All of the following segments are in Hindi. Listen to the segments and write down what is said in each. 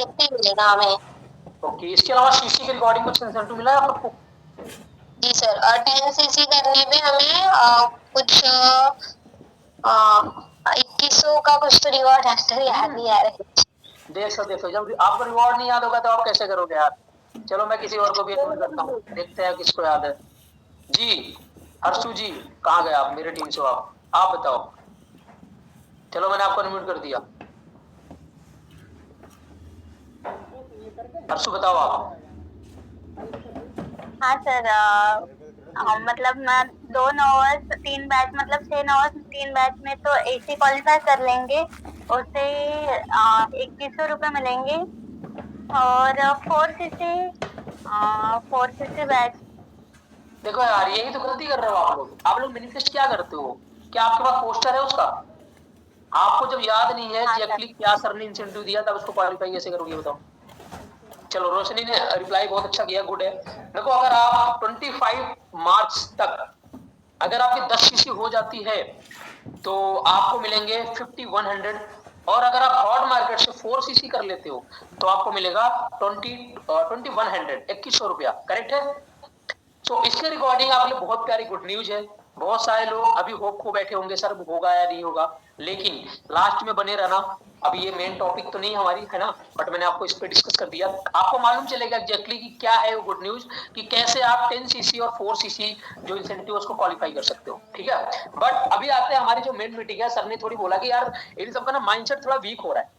ऐसे ही मिलेगा हमें। ओके, इसके अलावा सीसी की रिकॉर्डिंग कुछ इंसेंटिव मिला है आपको? जी सर, और 10 सीसी करने पे हमें कुछ 2100 का कुछ तो रिवॉर्ड है, तो याद नहीं आ रहा। देखो जब आपको रिवॉर्ड नहीं याद होगा तो आप कैसे करोगे यार। चलो मैं किसी और को भी इनवाइट करता हूँ, देखते हैं किसको याद है। जी हर्षु जी, कहाँ गए आप, मेरे टीम से हो आप बताओ। चलो मैंने आपको अनम्यूट कर दिया। हर्षु बताओ आप। हाँ सर, मतलब मैं 2 नॉवर्स 3 बैच, मतलब 6 नॉवर्स 3 बैच में तो एसी क्वालिफाई कर लेंगे, उससे 2100 मिलेंगे। और 4 सीसी बैच। देखो यार यही तो गलती कर रहे हो आप लोग मैनिफेस्ट क्या करते हो, क्या आपके पास पोस्टर है उसका? आपको जब याद नहीं है हाँ सर। एग्जैक्टली क्या सर ने इंसेंटिव दिया तब उसको क्वालिफाई कैसे करोगे बताओ। चलो रोशनी ने रिप्लाई बहुत अच्छा किया, गुड है। देखो अगर आप 25 मार्च तक अगर आपकी 10 सीसी हो जाती है तो आपको मिलेंगे 5100। और अगर आप हॉट मार्केट से 4 सीसी कर लेते हो तो आपको मिलेगा 2100, 2100 रुपया, करेक्ट है। तो इसके रिकॉर्डिंग आपके लिए बहुत प्यारी गुड न्यूज है। बहुत सारे लोग अभी होप खो बैठे होंगे सर होगा या नहीं होगा, लेकिन लास्ट में बने रहना। अभी ये मेन टॉपिक तो नहीं हमारी है ना, बट मैंने आपको इस पे डिस्कस कर दिया, आपको मालूम चलेगा एग्जैक्टली कि क्या है वो गुड न्यूज, कि कैसे आप 10 सीसी और 4 सीसी जो इंसेंटिव उसको क्वालिफाई कर सकते हो, ठीक है। बट अभी आते हैं हमारी जो मेन मीटिंग है, सर ने थोड़ी बोला कि यार इन सबका ना माइंडसेट थोड़ा वीक हो रहा है,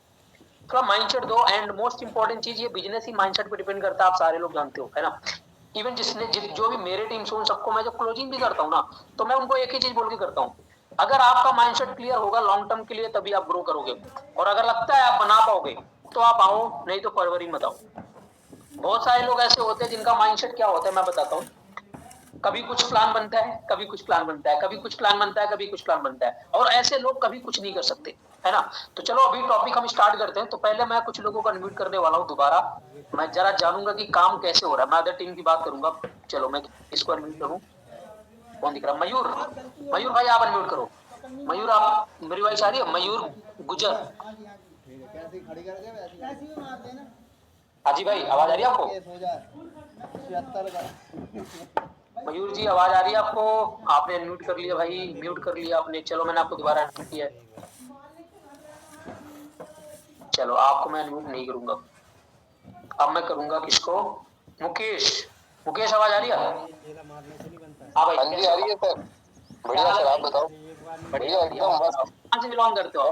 थोड़ा माइंडसेट दो। एंड मोस्ट इंपॉर्टेंट चीज ये बिजनेस ही माइंडसेट पे डिपेंड करता है, आप सारे लोग जानते हो है ना। इवन जो भी मेरे टीम से उन सबको मैं जब क्लोजिंग भी करता हूँ ना, तो मैं उनको एक ही चीज बोल के करता हूँ, अगर आपका माइंडसेट क्लियर होगा लॉन्ग टर्म के लिए तभी आप ग्रो करोगे, और अगर लगता है आप बना पाओगे तो आप आओ, नहीं तो फरवरी मत आओ। बहुत सारे लोग ऐसे होते हैं जिनका माइंडसेट क्या होता है मैं बताता हूँ, कभी कुछ प्लान बनता है, कभी कुछ प्लान बनता है, कभी कुछ प्लान बनता है, कभी कुछ प्लान बनता है, और ऐसे लोग कभी कुछ नहीं कर सकते, है ना। तो चलो अभी टॉपिक हम स्टार्ट करते हैं। तो पहले मैं कुछ लोगों को अनम्यूट करने वाला हूँ दोबारा, मैं जरा जानूंगा कि काम कैसे हो रहा है, मैं अदर टीम की बात करूंगा। चलो मैं इसको अनम्यूट करूँ, कौन दिख रहा, मयूर, मयूर भाई आप अनम्यूट करो। मयूर आप, मेरी वॉइस आ रही है, मयूर गुजर। हाजी भाई आवाज आ रही है आपको? मयूर जी आवाज आ रही है आपको? आपने म्यूट कर लिया भाई, म्यूट कर लिया आपने, चलो मैंने आपको दोबारा अनम्यूट किया है। चलो आपको मैं अनम्यूट नहीं करूंगा, अब मैं करूंगा किसको, मुकेश। मुकेश आवाज आ रही है? हाँ भाई, हाँ जी आ रही है सर। बढ़िया सर, आप बताओ। बढ़िया बढ़िया बढ़िया। एकदम मस्त। कहाँ से बिलोंग करते हो?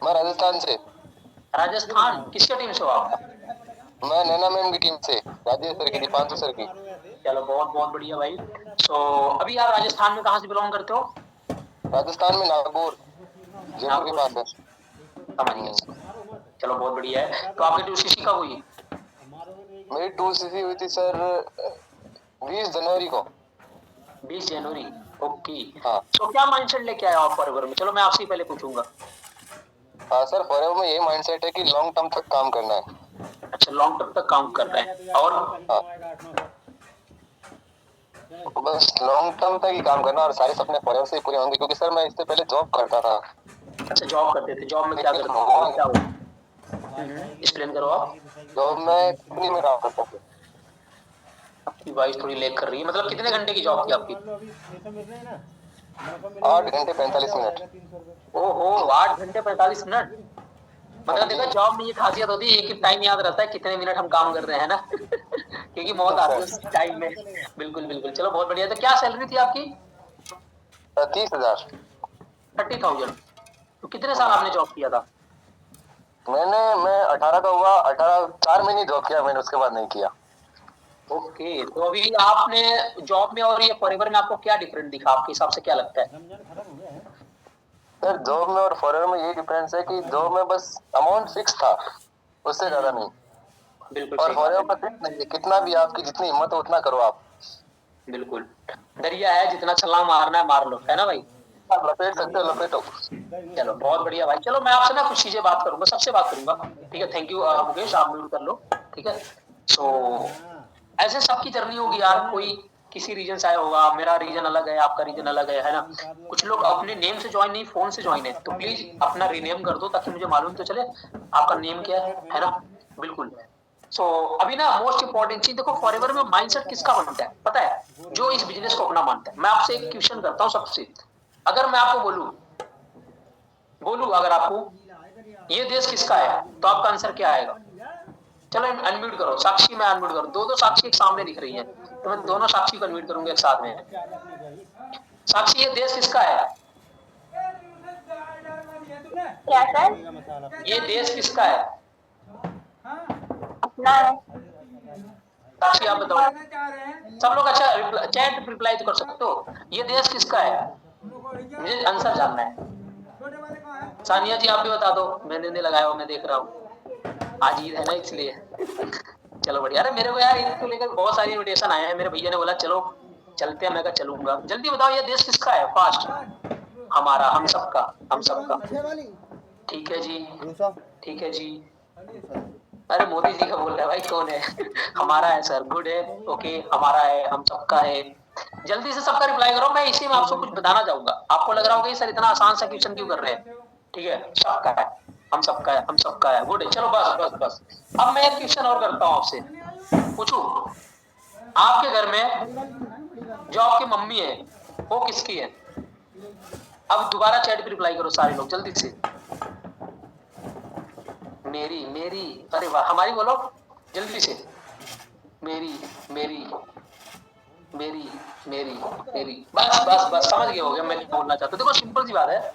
मैं राजस्थान से। राजस्थान, किसके टीम से हो आप? मैं नैना मैम की टीम से, राजेश सर की, दीपांशु सर की। चलो बहुत बहुत बढ़िया भाई। तो अभी आप राजस्थान में कहाँ से बिलोंग करते हो? राजस्थान में नागौर, जयपुर के नागपुर पास से, है। समझ गया। चलो बहुत बढ़िया है। तो आपकी टूसीसी कब हुई? मेरी टूर सीसी हुई थी सर 20 जनवरी को। 20 जनवरी, ओके। हाँ। तो क्या माइंडसेट लेके आए हो आप फॉरएवर में? चलो मैं आपसे ही पहले पूछूंगा। हाँ सर, फॉरएवर में यही माइंडसेट है कि लॉन्ग टर्म तक काम करना है। अच्छा, लॉन्ग टर्म तक काम कर रहे हैं, और हाँ, तो बस लॉन्ग टर्म तक ही काम करना और सारे सपने फॉरएवर से ही पूरे होंगे, क्योंकि सर मैं इससे पहले जॉब करता था। अच्छा जॉब करते थे, जॉब में क्या लेकिन करते थे, जॉब क्या हाँ, हो? एक्सप्लेन करो आप। जॉब में कंपनी में काम करता था। आपकी वॉइस थोड़ी लेग कर रही है, मतलब कितने घंटे की जॉब थी आपकी? 8 घंटे 45 मिनट। ओहो, 8 घंटे 45 मिनट। हाँ मतलब देखो जी। जॉब में ये खासियत होती है, एक ही टाइम याद रहता है कितने मिनट हम काम कर रहे हैं ना क्योंकि मौत यस आती है सर। उस टाइम में। बिल्कुल बिल्कुल, चलो बहुत बढ़िया। तो क्या सैलरी थी आपकी? 30,000। 30,000। तो कितने साल आपने जॉब किया था? मैं 18 का हुआ, 18 4 महीने जॉब किया मैंने, उसके बाद नहीं किया। ओके, तो अभी आपने जॉब में और ये फॉरएवर में आपको क्या डिफरेंट दिखा, आपके हिसाब से क्या लगता है? सर जॉब में और फॉरएवर में यही डिफरेंस है कि जॉब में बस अमाउंट फिक्स था, उससे ज्यादा नहीं। बिल्कुल और सही बात फॉरएवर है। में फिक्स नहीं है, कितना भी आपकी जितनी हिम्मत हो उतना करो आप। बिल्कुल, दरिया है जितना छलांग मारना है मार लो, है ना भाई। आप लपेट सकते हो लपेटो। चलो बहुत बढ़िया भाई। चलो मैं आपसे ना कुछ चीजें बात करूंगा, सबसे बात करूंगा, ठीक है। थैंक यू मुकेश, आप म्यूट कर लो, ठीक है। सो ऐसे सबकी जर्नी होगी यार, कोई किसी रीजन से आया होगा, मेरा रीजन अलग है, आपका रीजन अलग है ना। कुछ लोग अपने नेम से ज्वाइन नहीं, फोन से ज्वाइन है, तो प्लीज अपना रीनेम कर दो ताकि मुझे मालूम तो चले आपका नेम क्या है ना। बिल्कुल। सो अभी ना मोस्ट इंपॉर्टेंट चीज देखो, फॉरएवर में माइंडसेट किसका बनता है पता है? जो इस बिजनेस को अपना मानता है। मैं आपसे एक क्वेश्चन करता हूँ सबसे, अगर मैं आपको बोलूं अगर आपको ये देश किसका है तो आपका आंसर क्या आएगा? चलो अनम्यूट करो, साक्षी मैं अनम्यूट करूं, दो साक्षी एक सामने दिख रही है, तो मैं दोनों साक्षी को अनम्यूट करूंगा एक साथ में। साक्षी, ये देश किसका है? क्या सर? ये देश किसका है? अपना है। साक्षी आप बताओ। सब लोग अच्छा चैट रिप्लाई तो कर सकते हो। ये देश किसका है? मुझे आंसर जानना है। सानिया जी आप भी बता दो, मैंने नहीं लगाया हुआ, मैं देख रहा हूँ आज ईद है ना इसलिए। चलो बढ़िया। अरे मेरे को यार ईद को लेकर बहुत सारी इनविटेशन आए हैं, मेरे भैया ने बोला चलो चलते हैं, मैं कहा चलूंगा। जल्दी बताओ ये देश किसका है? फास्ट। हमारा, हम सबका, हम सबका। ठीक है जी, ठीक है जी। अरे मोदी जी का बोल रहा है भाई, कौन है? हमारा है सर, गुड है, ओके, हमारा है, हम सबका है। जल्दी से सबका रिप्लाई करो। मैं इसी में आपको कुछ बताना चाहूंगा। आपको लग रहा होगा सर इतना आसान सा क्वेश्चन क्यों कर रहे हैं? ठीक है, सबका है, हम सबका है, हम सबका है, गुड है। चलो बस बस बस। अब मैं एक क्वेश्चन और करता हूँ आपसे, पूछू आपके घर में जो आपकी मम्मी है वो किसकी है? अब दोबारा चैट पे रिप्लाई करो सारे लोग जल्दी से। मेरी, मेरी, अरे वाह, हमारी बोलो जल्दी से। मेरी, मेरी, मेरी, मेरी, मेरी, बस बस बस, समझ गए हो गया मैं क्या बोलना चाहता हूँ। देखो सिंपल सी बात है,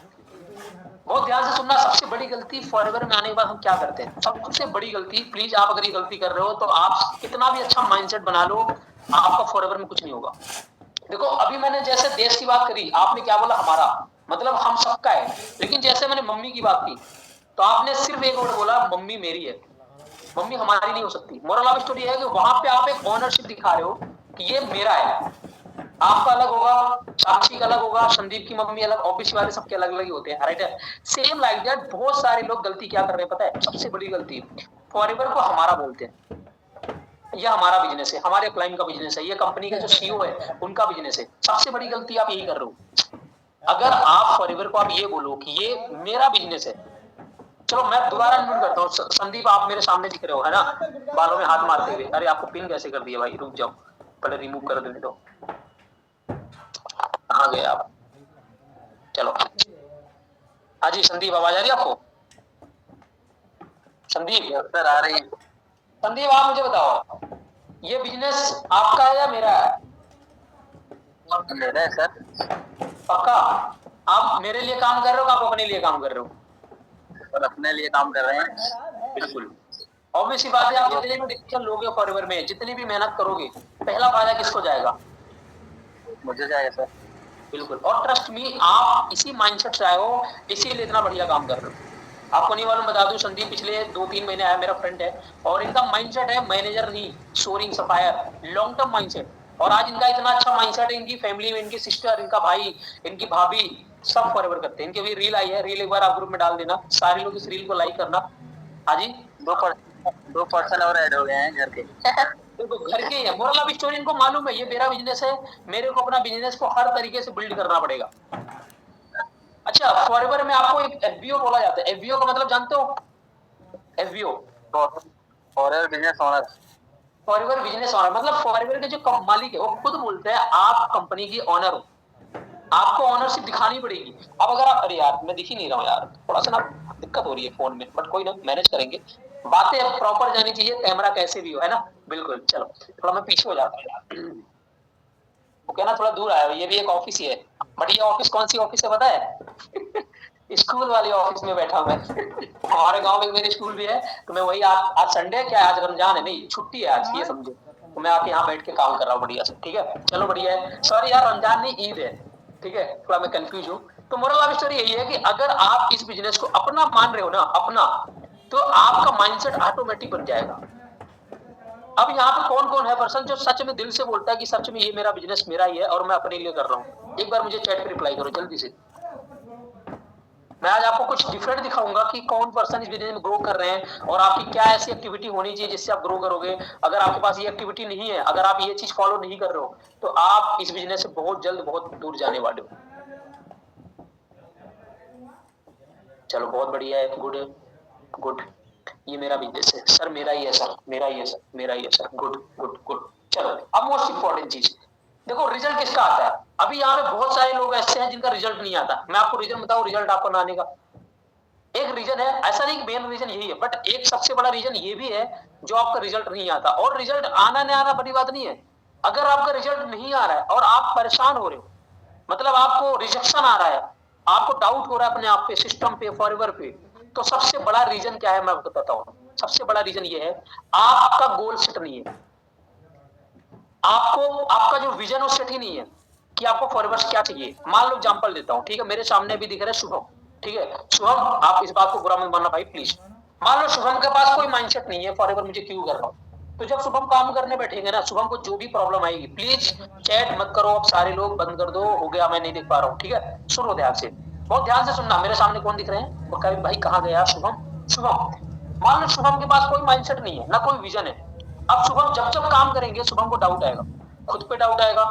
बहुत ध्यान से सुनना। सबसे बड़ी गलती फॉरएवर में आने के बाद हम क्या करते हैं? सबसे बड़ी गलती, प्लीज आप अगर ये गलती कर रहे हो तो आप कितना भी अच्छा माइंडसेट बना लो, आपका फॉरएवर में कुछ नहीं होगा। देखो अभी मैंने जैसे देश की बात करी, आपने क्या बोला? हमारा, मतलब हम सबका है। लेकिन जैसे मैंने मम्मी की बात की तो आपने सिर्फ एक वर्ड बोला, मम्मी मेरी है, मम्मी हमारी नहीं हो सकती। मोरल ऑफ स्टोरी है कि वहां पे आप एक ओनरशिप दिखा रहे हो कि ये मेरा है। आपका अलग होगा, साक्षी का अलग होगा, संदीप की मम्मी अलग, ऑफिस वाले सबके अलग अलग ही होते हैं, राइट है। सेम लाइक दैट बहुत सारे लोग गलती क्या कर रहे हैं पता है? सबसे बड़ी गलती, फॉरएवर को हमारा बोलते हैं। यह हमारा बिजनेस है, हमारे क्लाइंट का बिजनेस है, ये कंपनी का जो सीईओ है उनका बिजनेस है। सबसे बड़ी गलती आप यही कर रहे हो। अगर आप फॉरएवर को आप ये बोलो कि ये मेरा बिजनेस है। चलो मैं दोबारा नोट करता हूँ। संदीप आप मेरे सामने दिख रहे हो है ना, बालों में हाथ मारते हुए। अरे आपको पिन कैसे कर दिया भाई? रुक जाओ, पहले रिमूव कर देने दो। कहाँ गए आप? चलो हाँ जी संदीप, आवाज आ रही है आपको? संदीप सर आ रही है। संदीप आप मुझे बताओ, ये बिजनेस आपका है या मेरा है? मेरा है सर। पक्का? आप मेरे लिए काम कर रहे हो, आप अपने लिए काम कर रहे हो? सर अपने लिए काम कर रहे हैं। बिल्कुल ऑब्वियस सी बात है। आप जितने भी डिसीजन लोगे फॉरएवर में, जितनी भी मेहनत करोगे, पहला फायदा किसको जाएगा? मुझे जाएगा सर। बिल्कुल। और ट्रस्ट मी, आप इसी माइंडसेट से आए हो, इसीलिए इतना बढ़िया काम कर रहे हो। आपको नहीं मालूम, बता दूं, संदीप पिछले 2-3 महीने आया, मेरा फ्रेंड है, और इनका माइंडसेट है मैनेजर नहीं, soaring sapphire, long term mindset. और आज इनका इतना अच्छा माइंडसेट है, इनकी फैमिली में इनकी सिस्टर, इनका भाई, इनकी भाभी सब फॉरएवर करते हैं। इनकी भी रील आई है, रील एक बार आप ग्रुप में डाल देना, सारे लोग इस रील को लाइक करना। हाँ जी, 2% और ऐड हो गए हैं घर के। देखो घर के ही है। मोरल ऑफ स्टोरी, इनको मालूम है ये मेरा बिजनेस है, मेरे को अपना बिजनेस को हर तरीके से बिल्ड करना पड़ेगा। अच्छा, फॉरएवर में आपको एक एफबीओ बोला जाता है। एफबीओ का मतलब जानते हो? FBO forever business honour. Forever business honour मतलब फॉरएवर के जो मालिक है वो खुद बोलते हैं आप कंपनी की ऑनर हो, आपको ऑनरशिप दिखानी पड़ेगी। अब अगर आप, अरे यार मैं दिख ही नहीं रहा हूँ यार, थोड़ा सा ना दिक्कत हो रही है फोन में, बट कोई ना, मैनेज करेंगे। बातें अब प्रॉपर जानी चाहिए, कैमरा कैसे भी हो, है ना। बिल्कुल। चलो थोड़ा मैं पीछे हो जाता हूँ, ओके ना, थोड़ा दूर आया। ये भी एक ऑफिस ही है, बट ये ऑफिस कौन सी ऑफिस है पता है? स्कूल वाली ऑफिस में बैठा हूँ मैं। हमारे गांव में मेरी स्कूल भी है, तो मैं वही आज संडे क्या है, आज रमजान है, नहीं छुट्टी है आज, ये समझो, तो मैं आके यहाँ बैठ के काम कर रहा हूँ बढ़िया से। ठीक है, चलो बढ़िया है। सॉरी यार, रमजान नहीं ईद है, ठीक है, थोड़ा मैं कंफ्यूज हूँ। तो मोरल ऑफ स्टोरी यही है कि अगर आप इस बिजनेस को अपना मान रहे हो ना, अपना, तो आपका माइंडसेट ऑटोमेटिक बन जाएगा। अब यहाँ पे कौन कौन है पर्सन जो सच में दिल से बोलता है कि सच में ये मेरा बिजनेस मेरा ही है और मैं अपने लिए कर रहा हूँ? एक बार मुझे चैट पे रिप्लाई करो जल्दी से। मैं आज आपको कुछ डिफरेंट दिखाऊंगा कि कौन पर्सन इस बिजनेस में ग्रो कर रहे हैं और आपकी क्या ऐसी एक्टिविटी होनी चाहिए जिससे आप ग्रो करोगे। अगर आपके पास ये एक्टिविटी नहीं है, अगर आप ये चीज फॉलो नहीं कर रहे हो, तो आप इस बिजनेस से बहुत जल्द बहुत दूर जाने वाले हो। चलो बहुत बढ़िया है, गुड गुड। ये मेरा बिजनेस है सर, मेरा ही है सर, मेरा ही है सर, मेरा ही है सर, गुड गुड गुड। चलो अब मोस्ट इंपॉर्टेंट चीज देखो, रिजल्ट किसका आता है। अभी यहाँ पे बहुत सारे लोग ऐसे हैं जिनका रिजल्ट नहीं आता। मैं आपको रीजन बताऊं रिजल्ट आपको ना आने का। एक रीजन है, ऐसा नहीं कि मेन रीजन यही है, बट एक सबसे बड़ा रीजन ये भी है जो आपका रिजल्ट नहीं आता। और रिजल्ट आना नहीं आना बड़ी बात नहीं है। अगर आपका रिजल्ट नहीं आ रहा है और आप परेशान हो रहे हो, मतलब आपको रिजेक्शन आ रहा है, आपको डाउट हो रहा है अपने आप पे, सिस्टम पे, फॉरएवर पे, तो सबसे बड़ा रीजन क्या है मैं आपको बताता हूँ। सबसे बड़ा रीजन ये है, आपका गोल सेट नहीं है। आपको आपका जो विजन वो सेट ही नहीं है कि आपको फॉरएवर क्या चाहिए। मान लो एग्जांपल देता हूँ, ठीक है, मेरे सामने भी दिख रहा है शुभम, ठीक है शुभम, आप इस बात को बुरा मत मानना भाई प्लीज। मान लो शुभम के पास कोई माइंडसेट नहीं है फॉरएवर मुझे क्यों कर रहा हूँ, तो जब शुभम काम करने बैठेंगे ना, शुभम को जो भी प्रॉब्लम आएगी, प्लीज चैट मत करो, अब सारे लोग बंद कर दो, हो गया मैं नहीं देख पा रहा हूँ, ठीक है। सुनो ध्यान से, बहुत ध्यान से सुनना। मेरे सामने कौन दिख रहे हैं, वो कभी भाई कहाँ गया शुभम, शुभम। मान लो शुभम के पास कोई माइंडसेट नहीं है ना कोई विजन है। अब शुभम जब जब काम करेंगे शुभम को डाउट आएगा, खुद पे डाउट आएगा,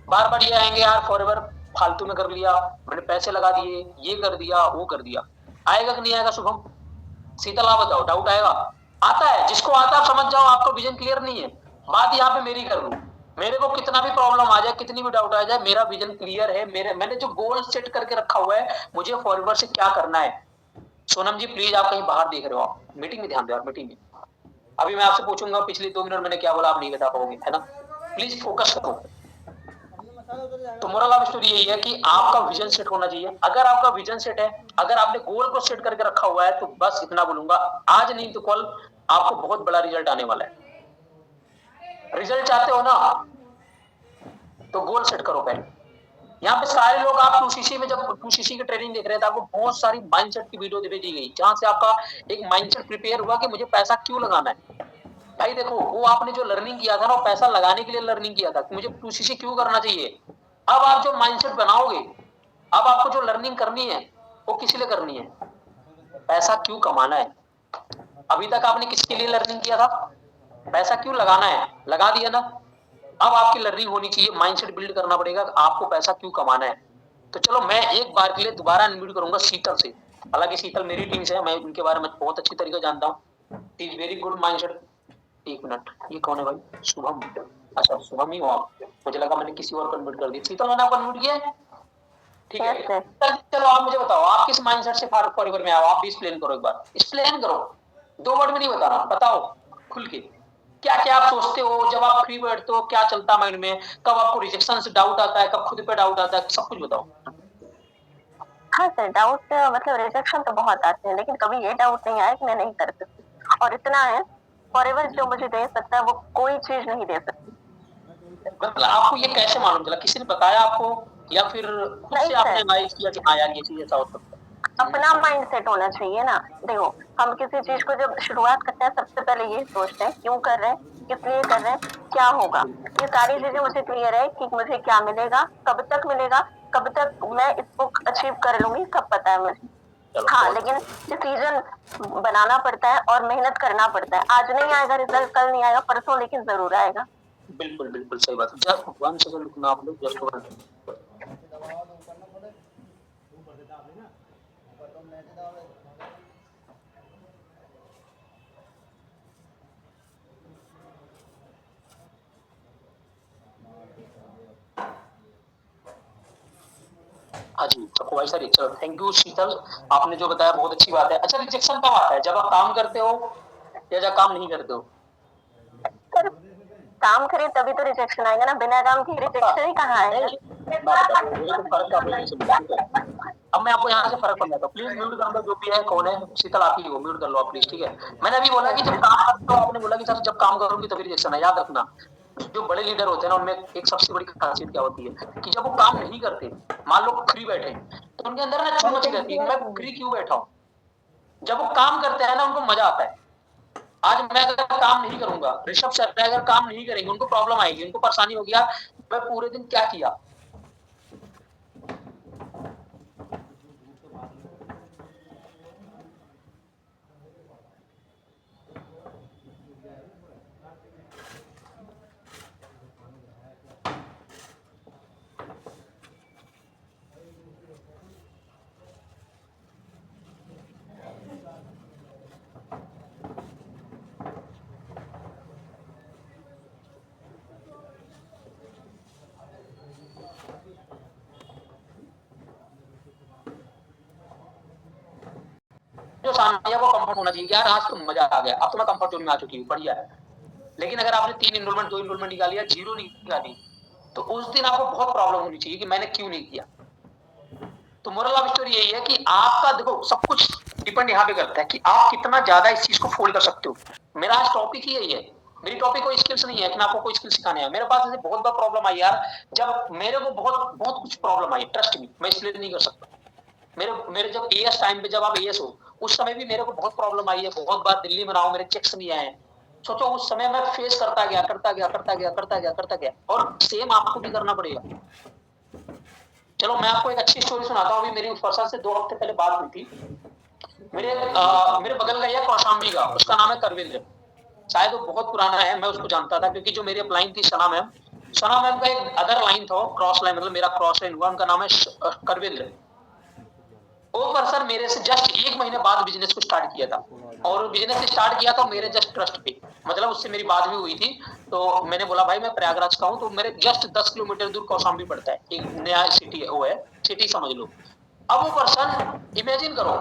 बार बार ये आएंगे यार फॉरएवर फालतू में कर लिया, मैंने पैसे लगा दिए, ये कर दिया वो कर दिया। आएगा कि नहीं आएगा शुभम, शीतल आप बताओ, डाउट आएगा। आता है, जिसको आता है समझ जाओ आपका विजन क्लियर नहीं है। बात यहाँ पे मेरी कर लूं, मेरे को कितना भी प्रॉब्लम आ जाए, कितनी भी डाउट आ जाए, मेरा विजन क्लियर है। मैंने जो गोल सेट करके रखा हुआ है, मुझे फॉरएवर से क्या करना है। सोनम जी प्लीज आप कहीं बाहर देख रहे हो, आप मीटिंग में ध्यान दो यार, मीटिंग में। अभी मैं आपसे पूछूंगा पिछले 2 मिनट मैंने क्या बोला, आप नहीं बता पाओगे, है ना। प्लीज फोकस करो। तो मोरल ऑफ स्टोरी यही है कि आपका विजन सेट होना चाहिए। अगर आपका विजन सेट है, अगर आपने गोल को सेट करके रखा हुआ है, तो बस इतना बोलूंगा, आज नहीं तो कल आपको बहुत बड़ा रिजल्ट आने वाला है। रिजल्ट चाहते हो ना, तो गोल सेट करो पहले। यहाँ पे सारे लोग, आप 2CC में जब 2CC की ट्रेनिंग देख रहे थे, आपको बहुत सारी माइंडसेट की वीडियो भेजी गई, जहां से आपका एक माइंडसेट प्रिपेयर हुआ कि मुझे पैसा क्यों लगाना है। भाई देखो, वो आपने जो लर्निंग किया था ना, वो पैसा लगाने के लिए लर्निंग किया था कि मुझे 2CC क्यों करना चाहिए। अब आप जो माइंडसेट बनाओगे, अब आपको जो लर्निंग करनी है वो किस लिए करनी है, पैसा क्यों कमाना है। अभी तक आपने किसके लिए लर्निंग किया था, पैसा क्यों लगाना है, लगा दिया ना। अब आपकी लर्निंग होनी चाहिए, माइंडसेट बिल्ड करना पड़ेगा कि आपको पैसा क्यों कमाना है। तो चलो मैं एक बार के लिए दोबारा अनम्यूट करूंगा शीतल से। हालांकि शीतल मेरी टीम से है, मैं उनके बारे में बहुत अच्छी तरीके से जानता हूँ, इज वेरी गुड माइंडसेट। एक मिनट, ये कौन है भाई, शुभम। अच्छा शुभम ही हो आप, मुझे लगा मैंने किसी और को अनम्यूट कर दिया। शीतल मैंने आपको अनम्यूट किया है, ठीक है। Yes sir. चलो आप मुझे बताओ, आप किस माइंडसेट से फॉरएवर में आओ, आप भी एक्सप्लेन करो, एक बार एक्सप्लेन करो, 2 वर्ड में नहीं बताना, बताओ खुल के क्या क्या आप सोचते हो जब आप फ्री बैठते हो, क्या चलता है माइंड में, कब आपको रिजेक्शन से डाउट आता है, कब खुद पे डाउट आता है, सब कुछ बताओ। हाँ सर, डाउट मतलब रिजेक्शन तो बहुत आते हैं, लेकिन कभी ये डाउट नहीं आया कि मैं नहीं कर सकती। और इतना है, फॉरएवर जो मुझे दे सकता है वो कोई चीज नहीं दे सकती। मतलब आपको ये कैसे मालूम चला, किसी ने बताया आपको या फिर खुद नहीं से सर, आपने एनालाइज किया कि हाँ यार ये चीज ऐसा हो सकता है। अपना माइंड सेट होना चाहिए ना। देखो, हम किसी चीज को जब शुरुआत करते हैं, सबसे पहले ये सोचते हैं क्यों कर रहे हैं, किस लिए कर रहे हैं, क्या होगा। ये सारी चीजें मुझे क्लियर है कि मुझे क्या मिलेगा, कब तक मिलेगा, कब तक मैं इसको अचीव कर लूंगी, सब पता है मुझे। हाँ, लेकिन डिसीजन बनाना पड़ता है और मेहनत करना पड़ता है। आज नहीं आएगा रिजल्ट, कल नहीं आएगा, परसों लेकिन जरूर आएगा। बिल्कुल बिल्कुल सही बात है। जस्ट 1 सेकंड रुकना आप लोग, जस्ट 1। हाँ जी, सबको भाई सर, चलो थैंक यू शीतल, आपने जो बताया बहुत अच्छी बात है। अच्छा रिजेक्शन कब आता है, जब आप काम करते हो या जब काम नहीं करते हो। सर, काम करें तभी तो रिजेक्शन आएगा ना, बिना काम के रिजेक्शन ही कहाँ आएगा। अब मैं आपको यहाँ से फर्क समझाता हूँ, प्लीज म्यूट कर लो, जो भी है कौन है, शीतल आप ही हो, म्यूट कर लो आप प्लीज, ठीक है। मैंने अभी बोला कि जब काम करते हो, आपने बोला कि सर जब काम करूंगी तभी रिजेक्शन है। याद रखना, जो बड़े लीडर होते हैं ना, उनमें एक सबसे बड़ी खासियत क्या होती है कि जब वो काम नहीं करते, मान लो फ्री बैठे, तो उनके अंदर ना चुन मची रहती है, मैं फ्री क्यों बैठा हूँ। जब वो काम करते हैं ना, उनको मजा आता है। आज मैं अगर काम नहीं करूंगा, ऋषभ शर्मा अगर काम नहीं करेंगे, उनको प्रॉब्लम आएगी, उनको परेशानी होगी, यार मैं पूरे दिन क्या किया। जो सानिया को कंफर्ट होना चाहिए, यार आज तो मजा आ गया, अब तो मैं कंफर्ट जोन में आ चुकी हूँ, बढ़िया है। लेकिन अगर आपने 3 इनरोलमेंट 2 इनरोलमेंट निकाली या 0 निकाली, तो उस दिन आपको बहुत प्रॉब्लम होनी चाहिए कि मैंने क्यों नहीं किया। तो मोरल ऑफ स्टोरी यही है कि आपका देखो सब कुछ डिपेंड यहाँ पे करता है कि आप कितना ज्यादा इस चीज को फोल्ड कर सकते हो। मेरा आज टॉपिक ही यही है, मेरी टॉपिक कोई स्किल्स नहीं है कि मैं आपको कोई स्किल सिखाने आया। मेरे पास ऐसे बहुत बार प्रॉब्लम आई यार, जब मेरे को बहुत बहुत कुछ प्रॉब्लम आई, ट्रस्ट मी, मैं इसलिए नहीं कर सकता। मेरे जब एएस टाइम पे, जब आप एएस हो, उस समय भी मेरे को बहुत प्रॉब्लम आई है, बहुत बार दिल्ली में रहा हूं, मेरे चेक्स नहीं आए हैं। सोचो उस समय मैं फेस करता गया, और सेम आपको भी करना पड़ेगा। चलो मैं आपको एक अच्छी स्टोरी सुनाता हूँ। अभी मेरी पर्सन से 2 हफ्ते पहले बात हुई थी। मेरे बगल का है कौशाम्बी का, उसका नाम है करविंद्र, शायद वो बहुत पुराना है, मैं उसको जानता था क्योंकि जो मेरी अपलाइन थी सना मैम का एक अदर लाइन था, क्रॉस लाइन, मतलब मेरा क्रॉस लाइन हुआ, उनका नाम है करविंद्र। वो पर्सन मेरे से जस्ट 1 महीने बाद बिजनेस को स्टार्ट किया था, और बिजनेस स्टार्ट किया था मेरे जस्ट ट्रस्ट पे, मतलब उससे मेरी बात भी हुई थी। तो मैंने बोला भाई मैं प्रयागराज का हूँ, तो मेरे जस्ट 10 किलोमीटर दूर कौशाम्बी पड़ता है, एक नया सिटी है, वो है सिटी समझ लो। अब वो पर्सन इमेजिन करो,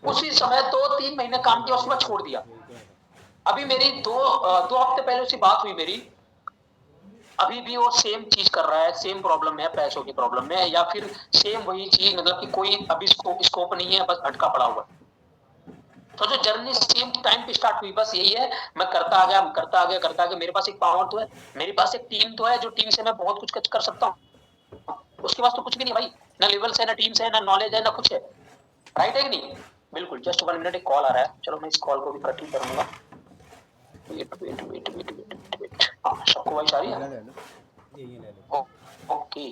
उसी समय 2-3 महीने काम किया, उसके बाद छोड़ दिया। अभी मेरी 2 हफ्ते पहले उससे बात हुई मेरी, अभी भी वो सेम चीज कर रहा है, सेम प्रॉब्लम में है, पैसों की प्रॉब्लम में है, या फिर सेम वही चीज, मतलब कि कोई अभी स्कोप नहीं है, बस अटका पड़ा हुआ। तो जो जर्नी सेम टाइम पे स्टार्ट हुई, बस यही है, मैं करता आ गया। मेरे पास एक पावर तो है, मेरे पास एक टीम तो है, जो टीम से मैं बहुत कुछ कर सकता हूँ। उसके पास तो कुछ भी नहीं भाई, ना लेवल से, ना टीम से, ना नॉलेज है, ना कुछ है। राइट है कि नहीं? बिल्कुल। जस्ट 1 मिनट, एक कॉल आ रहा है, चलो मैं इस कॉल को भी कट ही करूंगा। वेट। हाँ, सबको वॉइस आ रही है? ओके।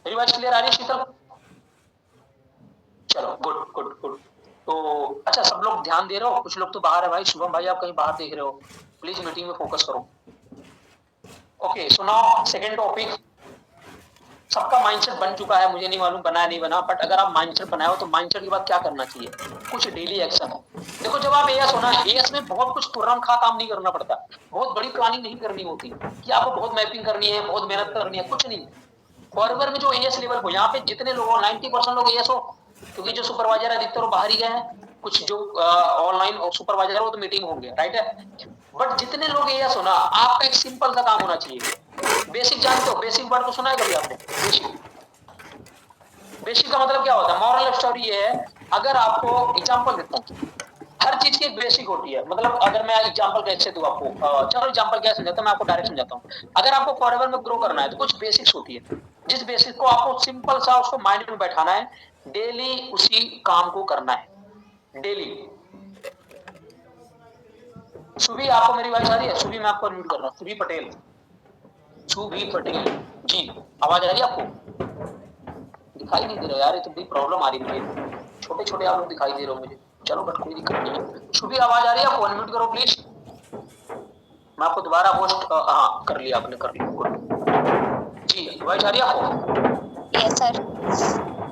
मेरी वॉइस क्लियर आ रही है शीतल? चलो गुड। तो अच्छा, सब लोग ध्यान दे रहे हो? कुछ लोग तो बाहर है भाई, शुभम भाई आप कहीं बाहर देख रहे हो, प्लीज मीटिंग में फोकस करो। Okay, so now second topic. सबका माइंडसेट बन चुका है, मुझे नहीं मालूम बना है नहीं बना, बट अगर आप माइंडसेट बनाए हो तो माइंडसेट के बाद क्या करना चाहिए, कुछ डेली एक्शन है। देखो जब आप एएस हो ना, एएस में बहुत कुछ तुरंत खा काम नहीं करना पड़ता, बहुत बड़ी प्लानिंग नहीं करनी होती कि आपको बहुत मैपिंग करनी है, बहुत मेहनत करनी है, कुछ नहीं। फॉरवर्ड में जो एएस लेवल हो, यहाँ पे जितने लोग हो, 90% लोग एएस हो, क्योंकि जो सुपरवाइजर है अधिकतर बाहर ही गए हैं, कुछ जो ऑनलाइन और सुपरवाइजर है वो तो मीटिंग होंगे, राइट है। बट जितने लोग एएस हो ना, आपका एक सिंपल सा काम होना चाहिए। बेसिक जानते हो? बेसिक वर्ड तो सुना है कभी आपने? बेसिक का मतलब क्या होता है? मॉरल स्टोरी ये है, अगर आपको एग्जांपल देता हूँ, हर चीज की एक बेसिक होती है। मतलब अगर मैं एग्जांपल कैसे दूं आपको, चलो एग्जांपल क्या समझाता हूं, मैं आपको डायरेक्ट समझाता हूँ। अगर आपको फॉरएवर में ग्रो करना है तो कुछ बेसिक्स होती है, जिस बेसिक को आपको सिंपल सा उसको माइंड में बैठाना है, डेली उसी काम को करना है, डेली। सुभी, आपको मेरी वॉइस आ रही है? सुभी, मैं आपको अनम्यूट कर रहा हूँ, सुभी पटेल जी, आवाज आ रही है आपको? दिखाई नहीं दे रहा यार, ये तो बड़ी प्रॉब्लम आ रही है मुझे, छोटे आप लोग दिखाई दे रहे हो मुझे। चलो बट कोई दिक्कत नहीं है। शुभी, आवाज आ रही है आपको? अनम्यूट करो प्लीज। मैं आपको दोबारा होस्ट, हाँ कर लिया आपने, कर लिया, गुड जी। आवाज आ रही है आपको? Yes sir.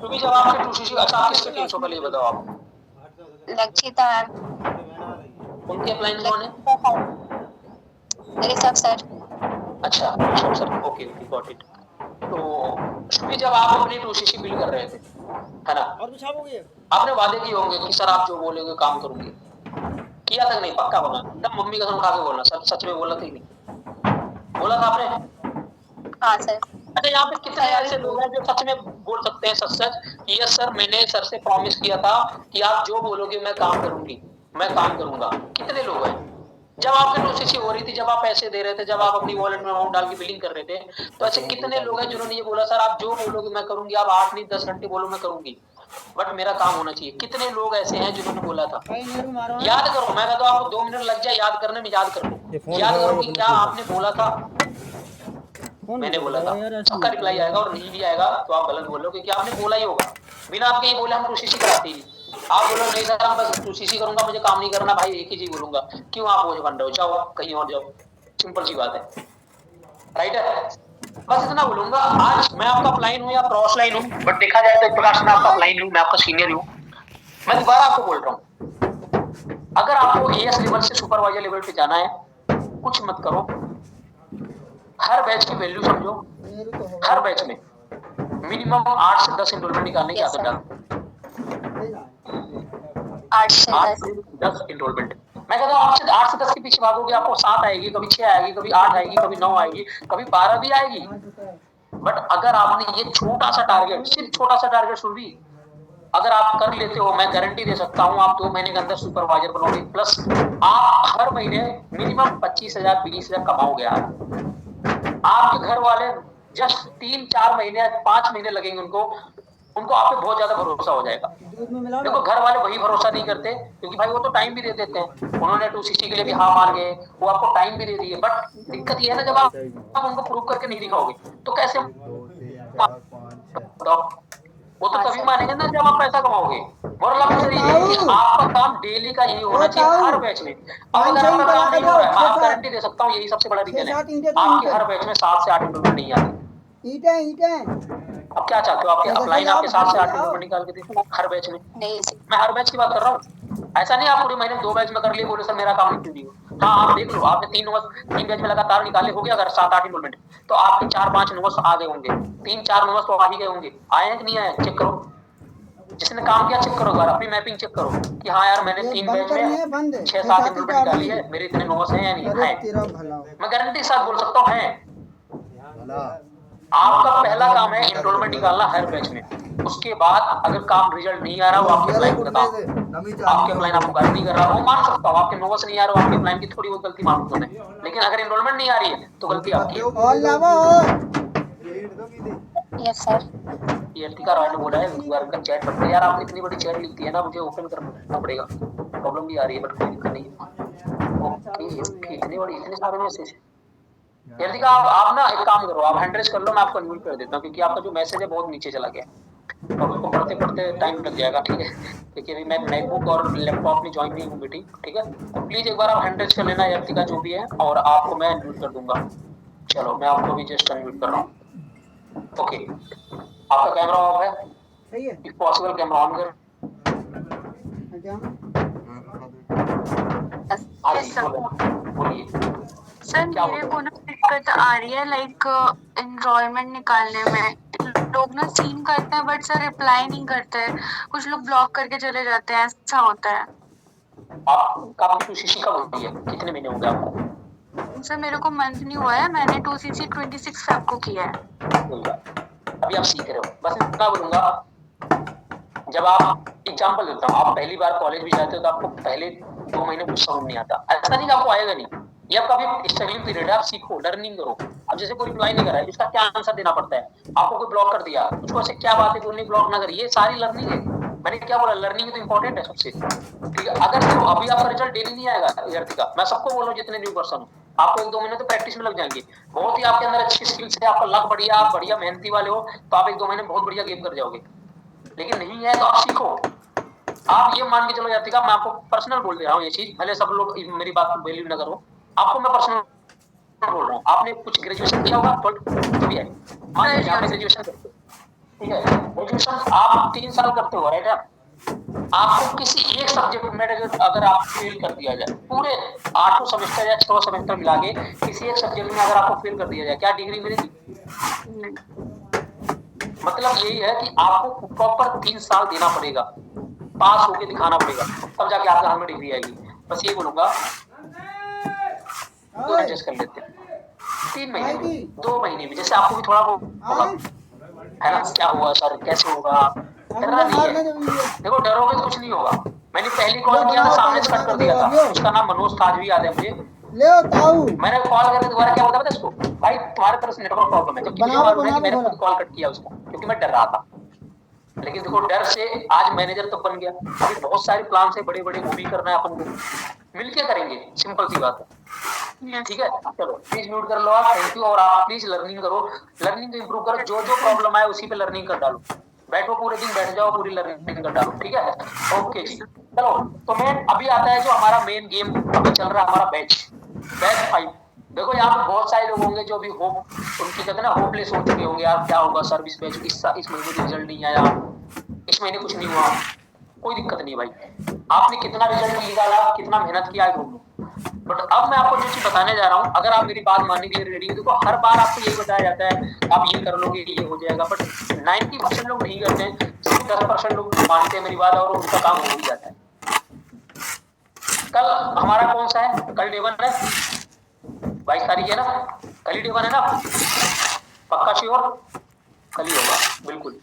शुभी, जब आपके टूसीसी, अच्छा आप किसके टीम से, पहले बताओ आप? लक्षिता उनके अपलाइन कौन है? ऋषभ सर। अच्छा Rishabh sir, okay got it. तो शुभी, जब आप अपनी टूसीसी बिल्ड कर रहे थे, है ना, आपने वादे किए होंगे कि सर आप जो बोलोगे काम करूंगी, किया था नहीं? पक्का बोला एकदम, मम्मी कसम उठा के बोलना, सच में बोला था ही नहीं? बोला था आपने? हाँ सर। अच्छा, यहाँ पे कितने ऐसे लोग हैं जो सच में बोल सकते हैं सच कि यस सर मैंने सर से प्रॉमिस किया था कि आप जो बोलोगे मैं काम करूंगी, मैं काम करूंगा? कितने लोग हैं? जब आपकी प्रोसेस हो रही थी, जब आप पैसे दे रहे थे, जब आप अपनी वॉलेट में अमाउंट डाल के बिलिंग कर रहे थे, तो ऐसे कितने लोग हैं जिन्होंने ये बोला सर आप जो बोलोगे मैं करूंगी, आप 8 नहीं 10 घंटे बोलो मैं करूंगी, बट मेरा काम होना चाहिए? कितने लोग ऐसे हैं जिन्होंने बोला था? याद करो, मैं कहता हूँ आपको 2 मिनट लग जाए याद करने में, याद करो कि क्या आपने बोला था। मैंने बोला था, सबका रिप्लाई आएगा, और नहीं भी आएगा तो आप गलत बोल रहे हो, क्योंकि आपने बोला ही होगा। बिना आपके ये बोले हम टूसीसी कराते ही, आप बोलो नहीं सर हम बस टूसीसी करूंगा, मुझे काम नहीं करना भाई, एक ही चीज बोलूंगा, क्यों आप बोझ बन रहे हो? जाओ कहीं और जाओ, सिंपल सी बात है, राइट है। बस इतना बोलूंगा। आज मैं आपका अपलाइन हूँ या क्रॉस लाइन हूँ, बट देखा जाए तो एक प्रकार से मैं आपका अपलाइन हूँ, मैं आपका सीनियर हूँ। मैं दोबारा आपको बोल रहा हूँ, अगर आपको एएस लेवल से सुपरवाइजर लेवल पे जाना है, कुछ मत करो, हर बैच की वैल्यू समझो, हर बैच में मिनिमम 8 से 10 एनरोलमेंट निकालने की आदत डालो। 8 से 10 इनरोलमेंट। मैं कहता हूँ 8 से 10 के पीछे भागोगे, आपको 7 आएगी, कभी 6 आएगी, कभी 8 आएगी, कभी 9 आएगी, कभी 12 भी आएगी। बट अगर आपने ये छोटा सा टारगेट, सिर्फ छोटा सा टारगेट सुरभि अगर आप कर लेते हो, मैं गारंटी दे सकता हूँ आप 2 महीने के अंदर सुपरवाइजर बनोगे, प्लस आप हर महीने मिनिमम 25,000 20,000 कमाओगे। आपके घर वाले जस्ट 3-4 महीने 5 महीने लगेंगे उनको आप पे बहुत ज्यादा भरोसा हो जाएगा। देखो घर वाले वही भरोसा नहीं करते क्योंकि भाई वो तो टाइम भी दे देते हैं, उन्होंने 260 के लिए भी हाँ मान गए, वो आपको टाइम भी दे दिए, बट दिक्कत ये है ना जब आप उनको प्रूव करके नहीं दिखाओगे तो कैसे बताओ। वो तो तभी मानेंगे ना जब आप पैसा कमाओगे। मोरल ऑफ द स्टोरी है कि आपका काम डेली का यही होना चाहिए हर बैच में। अब अगर आपका काम नहीं हो रहा है, मैं आपको गारंटी दे सकता हूँ यही सबसे बड़ा रीजन है, आपकी हर बैच में 7 से 8 इंप्रूवमेंट नहीं आती। अब क्या चाहते हो, आपके अपलाइन आपके 7 से 8 इंप्रूवमेंट निकाल के देखो हर बैच में। मैं हर बैच की बात कर रहा हूँ, ऐसा नहीं आप पूरे महीने 2 बैच में कर लिए बोले सर मेरा काम नहीं क्यों नहीं। हाँ आप देख लो, आपने 3 बैच में लगातार निकाले हो गए अगर 7-8 इंप्रूवमेंट, तो आपके 4-5 नोट्स आ गए होंगे, 3-4 नोट्स तो आ ही गए होंगे। आए हैं कि नहीं आए, चेक करो। जिसने काम किया चेक करो, अपनी मैपिंग चेक करो कि हाँ यार मैंने 3 बैच में 6-7 इंप्रूवमेंट निकाली है, मेरे इतने नोट्स हैं या नहीं है। मैं गारंटी के साथ बोल सकता हूँ है। आपका पहला काम है एनरोलमेंट निकालना हर बैच में। उसके बाद अगर काम रिजल्ट नहीं आ रहा, वो आपके क्लाइंट का काम, आपके क्लाइंट आपको गाइड नहीं कर रहा, वो मान सकता हूँ आपके नोट्स नहीं आ रहा, आपके क्लाइंट की थोड़ी बहुत गलती मानूंगा मैं, लेकिन अगर एनरोलमेंट नहीं आ रही है तो गलती आपकी है। Yes sir. ये अर्तिका रॉय ने बोला है का चैट पर, यार आपने इतनी बड़ी चैट लिखती है ना, मुझे ओपन करना पड़ेगा, प्रॉब्लम भी आ रही है बट कोई दिक्कत नहीं है। ओके इतनी बड़ी इतने सारे मैसेज। यदि आप ना एक काम करो, आप हैंड रेज कर लो, मैं आपको अनम्यूट कर देता हूँ क्योंकि आपका जो मैसेज है बहुत नीचे चला गया और उसको पढ़ते पढ़ते टाइम लग जाएगा, ठीक है। क्योंकि अभी मैं मैकबुक और लैपटॉप में ज्वाइन नहीं हूँ मीटिंग, ठीक है। तो प्लीज एक बार आप हैंड रेज कर लेना यर्तिका जो भी है, और आपको मैं अनम्यूट कर दूंगा। चलो मैं आपको भी जस्ट अनम्यूट कर रहा हूँ। ओके आपका कैमरा ऑफ है, सही है, इफ पॉसिबल कैमरा ऑन कर। बोलिए सर मेरे को ना दिक्कत आ रही है लाइक एनरोलमेंट निकालने में। लोग ना सीन करते हैं बट सर रिप्लाई नहीं करते हैं, कुछ लोग ब्लॉक करके चले जाते हैं, ऐसा होता है। आपका 2cc कब हुई है, कितने महीने हो गए आपको? सर मेरे को मंथ नहीं हुआ है, मैंने 2cc 26 फेब को किया है। अभी आप सीख रहे हो, बस इतना बोलूंगा। जब आप एग्जांपल देता हूँ, आप पहली बार कॉलेज भी जाते हो तो आपको पहले 2 महीने कुछ समझ नहीं आता, ऐसा नहीं कि आपको आएगा नहीं, ये आपका भी स्ट्रगलिंग पीरियड है, आप सीखो, लर्निंग करो। अब जैसे कोई रिप्लाई नहीं कर रहा है, इसका क्या आंसर देना पड़ता है, आपको कोई ब्लॉक कर दिया, उसको ऐसे क्या बातें बोलनी, ब्लॉक ना करिए, ये सारी लर्निंग है। मैंने क्या बोला, लर्निंग तो इंपॉर्टेंट है सबसे, ठीक है। अगर तो अभी आपका रिजल्ट डेली नहीं आएगा यर्तिका, मैं सबको बोल रहा हूँ जितने न्यू पर्सन हो, आपको 1-2 महीने तो प्रैक्टिस में लग जाएंगे। बहुत ही आपके अंदर अच्छी स्किल्स है, आपका लक बढ़िया, आप बढ़िया मेहनती वाले हो, तो आप 1-2 महीने बहुत बढ़िया गेम कर जाओगे। लेकिन नहीं है तो आप सीखो। आप ये मान के चलो यर्तिका, मैं आपको पर्सनल बोल दे रहा हूँ ये चीज, भले सब लोग मेरी बात को वैल्यू ना करो, आपको मैं पर्सनल बोल रहा हूँ। आपने कुछ ग्रेजुएशन किया होगा, 12 भी है, मान लीजिए आपने ग्रेजुएशन करते हो, ठीक है, ग्रेजुएशन आप 3 साल करते हो, राइट है। आपको किसी एक सब्जेक्ट में अगर आप फेल कर दिया जाए, पूरे 8 सेमेस्टर या 6 सेमेस्टर मिला के किसी एक सब्जेक्ट में अगर आपको फेल कर दिया जाए, क्या डिग्री मिलेगी? मतलब यही है कि आपको प्रॉपर 3 साल देना पड़ेगा, पास होके दिखाना पड़ेगा, तब जाके आपके हाथ में डिग्री आएगी। बस ये बोलूंगा, तो एडजस्ट कर लेते हैं 3 महीने में, 2 महीने में, जैसे आपको भी थोड़ा होगा है ना, क्या हुआ सर, कैसे होगा, डरना नहीं है। देखो डरोगे तो कुछ नहीं होगा। मैंने पहली कॉल किया था, सामने से कट कर दिया था, उसका नाम मनोज था, आज भी याद है मुझे। मैंने कॉल करके दोबारा क्या बोला पता इसको, भाई तुम्हारे तरफ से नेटवर्क प्रॉब्लम है, जबकि मुझे मालूम है कि मैंने खुद कॉल कट किया उसको क्योंकि मैं डर रहा था। लेकिन देखो डर से आज मैनेजर तो बन गया, अभी बहुत सारे प्लान से बड़े बड़े मूवी करना है अपन को, मिलके करेंगे, सिंपल सी बात है, ठीक है। चलो प्लीज म्यूट कर लो आप, थैंक यू। और आप प्लीज लर्निंग करो, लर्निंग को इंप्रूव करो, जो जो प्रॉब्लम आए उसी पे लर्निंग कर डालो, बैठो पूरे दिन बैठ जाओ, पूरी लर्निंग कर डालो, ठीक है। ओके जी चलो, तो मैं अभी आता है जो हमारा मेन गेम अभी चल रहा है, हमारा बैच 5। देखो यहाँ पे बहुत सारे लोग होंगे जो भी होप, उनकी कहते हैं ना होपलेस हो चुके होंगे, यार क्या होगा सर्विस बैच, इस महीने रिजल्ट नहीं आया, इस महीने कुछ नहीं हुआ। कोई दिक्कत नहीं भाई, आपने कितना रिजल्ट निकाला, कितना मेहनत किया है ढूंढो। बट अब मैं आपको जो चीज बताने जा रहा हूँ, अगर आप मेरी बात मानने के लिए रेडी हो, देखो हर बार आपको यही बताया जाता है आप ये कर लोगे ये हो जाएगा, बट 90% लोग नहीं करते हैं, सिर्फ 10% लोग मानते हैं मेरी बात और उनका काम हो ही जाता है। कल हमारा कौन सा है? कल डे 1 है, 22 तारीख है ना, कल ही डे 1 है ना, पक्का श्योर? कल ही होगा बिल्कुल।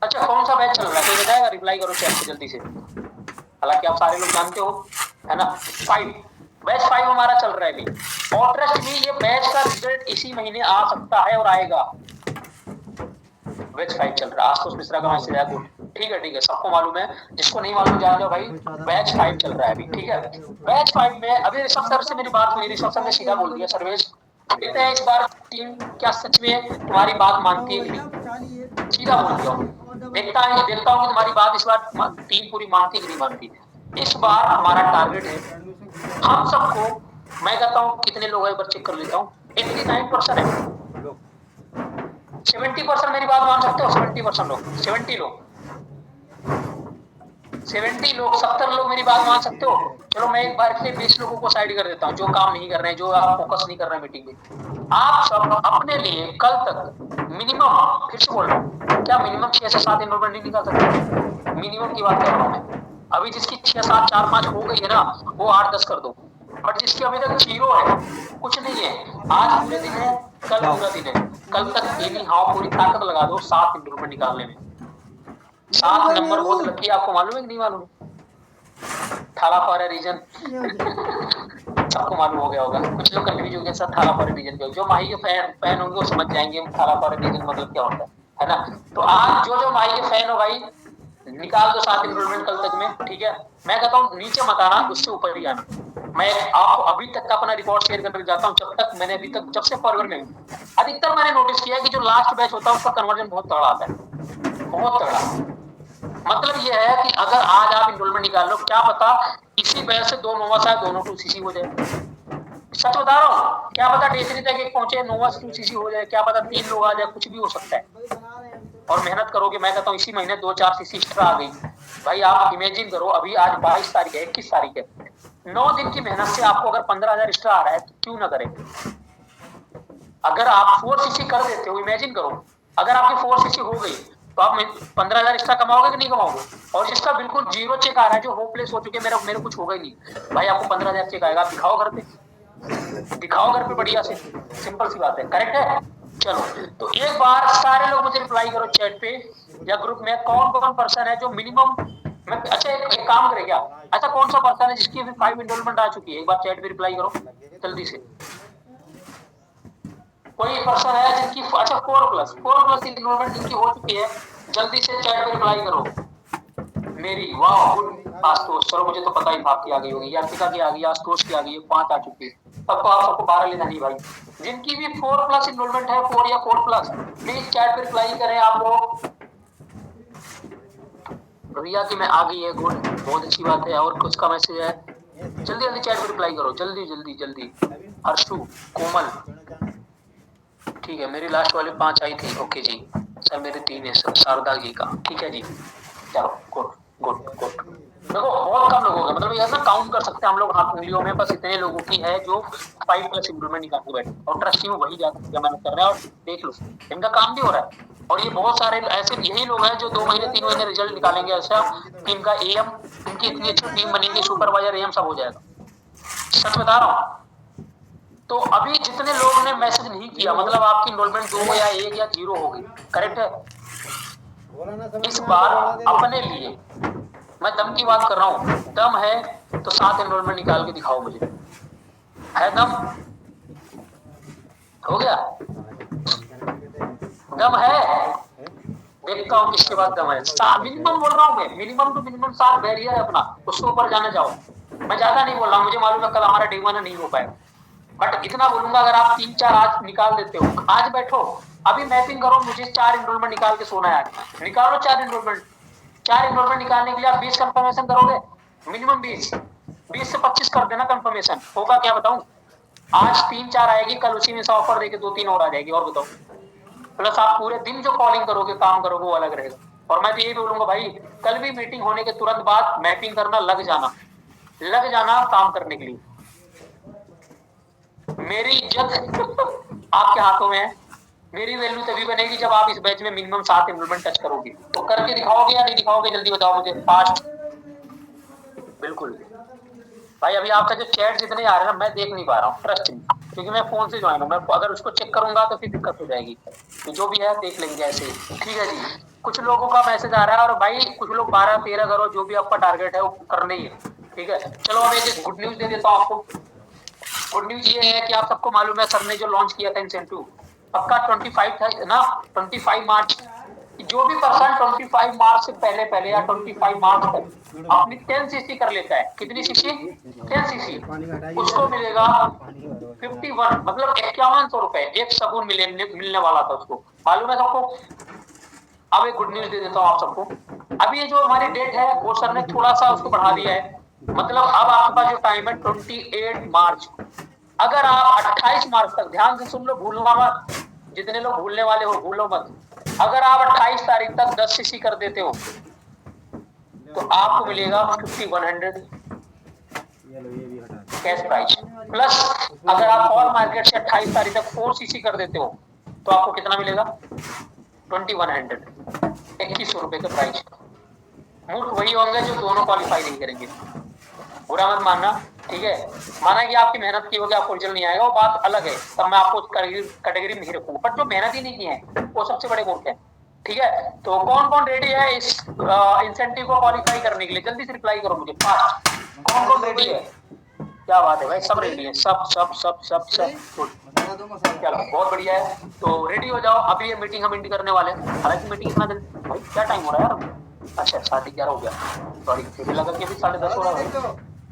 अच्छा कौन सा बैच चल रहा है कोई बताएगा? रिप्लाई करो चैट पे जल्दी से, हालांकि आप सारे लोग जानते हो है ना। 5 बैच 5 हमारा चल रहा है अभी, और ट्रस्ट मी ये बैच का रिजल्ट इसी महीने आ सकता है और आएगा। बैच 5 चल रहा है, आशुतोष मिश्रा का मैसेज है, गुड, ठीक है सबको मालूम है, जिसको नहीं मालूम जान लो भाई, बैच 5 चल रहा है अभी, ठीक है। बैच 5 में अभी ऋषभ सर से मेरी बात हुई, ऋषभ सर ने सीधा बोल दिया सर्वेश देखते हैं इस बार टीम क्या सच में तुम्हारी बात मानती है कि नहीं, सीधा बोल दिया, देखता हूँ कि तुम्हारी बात इस बार टीम पूरी मानती कि नहीं मानती। इस बार हमारा टारगेट है हम सबको, मैं कहता हूँ कितने लोग हैं एक बार चेक कर लेता हूँ, 89% है, 70% मेरी बात मान सकते हो, 70% लोग, 70 लोग, 70 लोग मेरी बात मान सकते हो। चलो मैं एक बार के लिए 20 लोगों को साइड कर देता हूँ जो काम नहीं कर रहे हैं, जो आप फोकस नहीं कर रहे हैं मीटिंग में। आप सब अपने लिए कल तक मिनिमम, फिर से बोल रहा हूँ, क्या मिनिमम 6 से 7 एनरोलमेंट नहीं निकाल सकते? मिनिमम की बात कर रहा हूँ मैं। अभी जिसकी 6, 7, 4, 5 हो गई है ना, वो 8, 10 कर दो, बट जिसकी अभी तक 0 है, कुछ नहीं है, आज पूरे दिन है, कल पूरा दिन है, कल तक एनी हाउ पूरी ताकत लगा दो 7 एनरोलमेंट निकालने में। 7 नंबर बहुत लकी, आपको मालूम है कि नहीं मालूम? थाला फॉर ए रीजन सबको मालूम हो गया होगा, कुछ लोग कंफ्यूज हो गए सर थाला फॉर ए रीजन क्या, जो माही के फैन होंगे वो समझ जाएंगे थाला फॉर ए रीजन मतलब क्या होता है ना। तो आज जो माही के फैन हो भाई निकाल दो 7 एनरोलमेंट कल तक में, ठीक है। मैं कहता हूँ नीचे मत आना, उससे ऊपर ही आना। मैं आपको अभी तक का अपना रिकॉर्ड शेयर करके जाता हूँ, जब तक मैंने अभी तक, जब से फॉरवर्ड में अधिकतर मैंने नोटिस किया कि जो लास्ट बैच होता है उसका कन्वर्जन बहुत तगड़ा आता है, बहुत तगड़ा। मतलब ये है कि अगर आज आप एनरोलमेंट निकाल लो, क्या पता इसी बैच से 2 नोवा शायद दोनों 2 सीसी हो जाए, सच बता रहा हूँ, क्या पता डे 3 तक एक पहुंचे नोवा 2 सीसी हो जाए, क्या पता 3 लोग आ जाए, कुछ भी हो सकता है। और मेहनत करोगे, मैं कहता हूँ इसी महीने 2-4 सीसी एक्स्ट्रा आ गई भाई, आप इमेजिन करो अभी आज 22 तारीख है, 21 तारीख है, 9 दिन की मेहनत से आपको अगर 15,000 एक्स्ट्रा आ रहा है तो क्यों ना करें। अगर आप 4 सीसी कर देते हो, इमेजिन करो अगर आपकी 4 सीसी हो गई तो आप 15,000 एक्स्ट्रा कमाओगे कि नहीं कमाओगे। और जिसका बिल्कुल 0 चेक आ रहा है, जो होपलेस हो चुके मेरे कुछ होगा ही नहीं भाई, आपको 15,000 चेक आएगा, आप दिखाओ घर पे, दिखाओ घर पे बढ़िया से, सिंपल सी बात है, करेक्ट है। चलो तो एक बार सारे लोग मुझे रिप्लाई करो चैट पे या ग्रुप में, कौन कौन पर्सन है जो मिनिमम, अच्छा एक काम करें क्या, ऐसा कौन सा पर्सन है जिसकी अभी 5 एनरोलमेंट आ चुकी है, एक बार चैट पे रिप्लाई करो जल्दी से। कोई पर्सन है जिनकी अच्छा 4+ एनरोलमेंट जिनकी हो चुकी है, जल्दी से चैट पे रिप्लाई करो मेरी। वाह गुड आशुतोष, चलो मुझे तो पता ही था आपकी आ गई होगी, यार्तिका की आ गई, आशुतोष की आ गई, 5 आ चुकी है, तब तो आप सबको 12 लेना नहीं भाई। जिनकी भी 4+ एनरोलमेंट है, 4 या 4+, प्लीज चैट पे रिप्लाई करें आप लोग। रिया की मैं आ गई है, गुड, बहुत अच्छी बात है। और कुछ का मैसेज है, जल्दी जल्दी चैट पे रिप्लाई करो, जल्दी जल्दी जल्दी। हर्षु, कोमल, ठीक है, मेरी लास्ट वाले 5 आई थी, ओके जी सर, मेरे 3 है सर, शारदा जी का, ठीक है जी, चलो गुड गुड गुड। देखो बहुत कम लोगों का, मतलब ये ना काउंट कर सकते हैं हम लोग हाथ उंगलियों में, बस इतने लोगों की है जो 5+ इम्प्रूवमेंट निकाल के बैठे, और ट्रस्टी में वही जाकर मेहनत कर रहे हैं, और देख लो इनका काम भी हो रहा है। और ये बहुत सारे ऐसे यही लोग हैं जो 2 महीने 3 महीने रिजल्ट निकालेंगे, ऐसा टीम का एएम, इनकी इतनी अच्छी टीम बनेगी, सुपरवाइजर एएम सब हो जाएगा, सच बता रहा हूँ। तो अभी जितने लोगों ने मैसेज नहीं किया, मतलब आपकी एनरोलमेंट 2 या 1 या 0 हो गई, करेक्ट है। इस बार अपने लिए मैं दम की बात कर रहा हूँ, दम है तो 7 एनरोलमेंट निकाल के दिखाओ मुझे, है दम? हो गया? दम है? देखता हूँ किसके बाद दम है। मिनिमम बोल रहा हूँ मैं, मिनिमम टू मिनिमम 7 बैरियर है अपना, उसके ऊपर जाने जाओ। मैं ज्यादा नहीं बोल रहा हूँ, मुझे मालूम है कल हमारा डे 1 नहीं हो पाएगा, बट इतना बोलूंगा अगर आप 3-4 आज निकाल देते हो, आज बैठो अभी मैपिंग करो, मुझे 4 एनरोलमेंट निकाल के सोना है आज, निकालो 4 एनरोलमेंट। 4 एनरोलमेंट निकालने के लिए आप 20 कंफर्मेशन करोगे, मिनिमम 20 से 25 कर देना कंफर्मेशन, होगा क्या बताऊं? आज 3-4 आएगी, कल उसी में से ऑफर देके 2-3 और आ जाएगी, और बताओ। प्लस आप पूरे दिन जो कॉलिंग करोगे, काम करोगे, वो अलग रहेगा। और मैं तो यही बोलूंगा भाई, कल भी मीटिंग होने के तुरंत बाद मैपिंग करना, लग जाना काम करने के लिए। मेरी इज्जत आपके हाथों में है, मेरी वैल्यू तभी बनेगी जब आप इस बैच में मिनिमम 7 एनरोलमेंट टच करोगे। तो करके दिखाओगे या नहीं दिखाओगे, जल्दी बताओ मुझे, फास्ट, बिल्कुल भाई अभी आपका जो चैट जितने आ रहे हैं ना, मैं देख नहीं पा रहा हूँ, ट्रस्ट मी, क्योंकि मैं फोन से ज्वाइन हूँ। मैं अगर उसको चेक करूंगा तो फिर दिक्कत हो जाएगी। तो जो भी है देख लेंगे ऐसे ही, ठीक है जी। कुछ लोगों का मैसेज आ रहा है, और भाई कुछ लोग 12-13 करो, जो भी आपका टारगेट है वो करना ही है, ठीक है। चलो अब एक गुड न्यूज दे देता हूँ आपको। गुड न्यूज ये है कि आप सबको मालूम है, सर ने जो लॉन्च किया था इंसेंटिव, पक्का 25 था ना, 25 मार्च, जो भी पर्सन 25 मार्च से पहले पहले या 25 मार्च तक अपनी 10 सीसी कर लेता है, कितनी सीसी, 10 सीसी, उसको मिलेगा 51, मतलब 5100 रुपए, एक शगुन मिलने वाला था उसको, मालूम है सबको। अब एक गुड न्यूज दे देता हूँ आप सबको। अभी ये जो हमारी डेट है वो सर ने थोड़ा सा उसको बढ़ा दिया है, मतलब अब आपके पास जो टाइम है 28 मार्च, अगर आप 28 मार्च तक, ध्यान से सुन लो, भूलना मत, जितने लोग भूलने वाले हो भूलो मत, अगर आप 28 तारीख तक 10 सीसी कर देते हो तो आपको मिलेगा 5100 कैश प्राइस, प्लस अगर आप और मार्केट से 28 तारीख तक 4 सीसी कर देते हो तो आपको कितना मिलेगा, 2100, 2100 रुपए का प्राइस। मूर्ख वही होंगे जो दोनों क्वालिफाई नहीं करेंगे, बुरा मत मानना, ठीक है। माना कि आपकी मेहनत की होगी, आपको रिजल्ट नहीं आएगा, वो बात अलग है, तब मैं आपको कैटेगरी में नहीं रखूंगा, पर जो मेहनत ही नहीं की है वो सबसे बड़े मूर्ख है, ठीक है। तो कौन कौन रेडी है इस इंसेंटिव को क्वालिफाई करने के लिए, जल्दी से रिप्लाई करो मुझे फास्ट, कौन कौन रेडी है। क्या बात है भाई, सब रेडी है, सब सब सब सब सब, चलो बहुत बढ़िया है। तो रेडी हो जाओ, अभी ये मीटिंग हम इंड करने वाले हैं, हालांकि मीटिंग इतना जल्दी, भाई क्या टाइम हो रहा है यार, अच्छा 11:30 हो गया, सॉरी, मुझे लगा कि अभी 10:30 हो रहा है,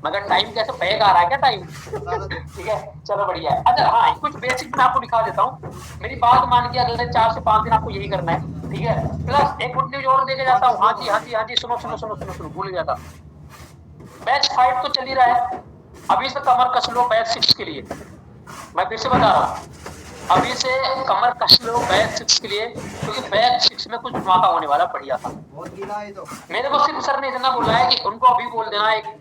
मगर टाइम कैसे बैग आ रहा है क्या टाइम ठीक है, चलो बढ़िया है। अच्छा हाँ, कुछ बेसिक मैं आपको दिखा देता हूँ, मेरी बात मान के अगले 4 से 5 दिन आपको यही करना है, ठीक है। प्लस एक गुड न्यूज और देके जाता हूँ, हाँ जी हाँ जी हाँ जी, सुनो सुनो सुनो सुनो सुनो, भूल गया था, बैच 5 तो चल ही रहा है, अभी से कमर कस लो बैच 6 के लिए, मैं फिर से बता रहा हूँ, अभी से कमर कस लो बैच 6 के लिए, क्योंकि बैच 6 में कुछ धमाका होने वाला बढ़िया था। मेरे को सिर्फ सर ने इतना बोला है कि उनको अभी बोल देना, एक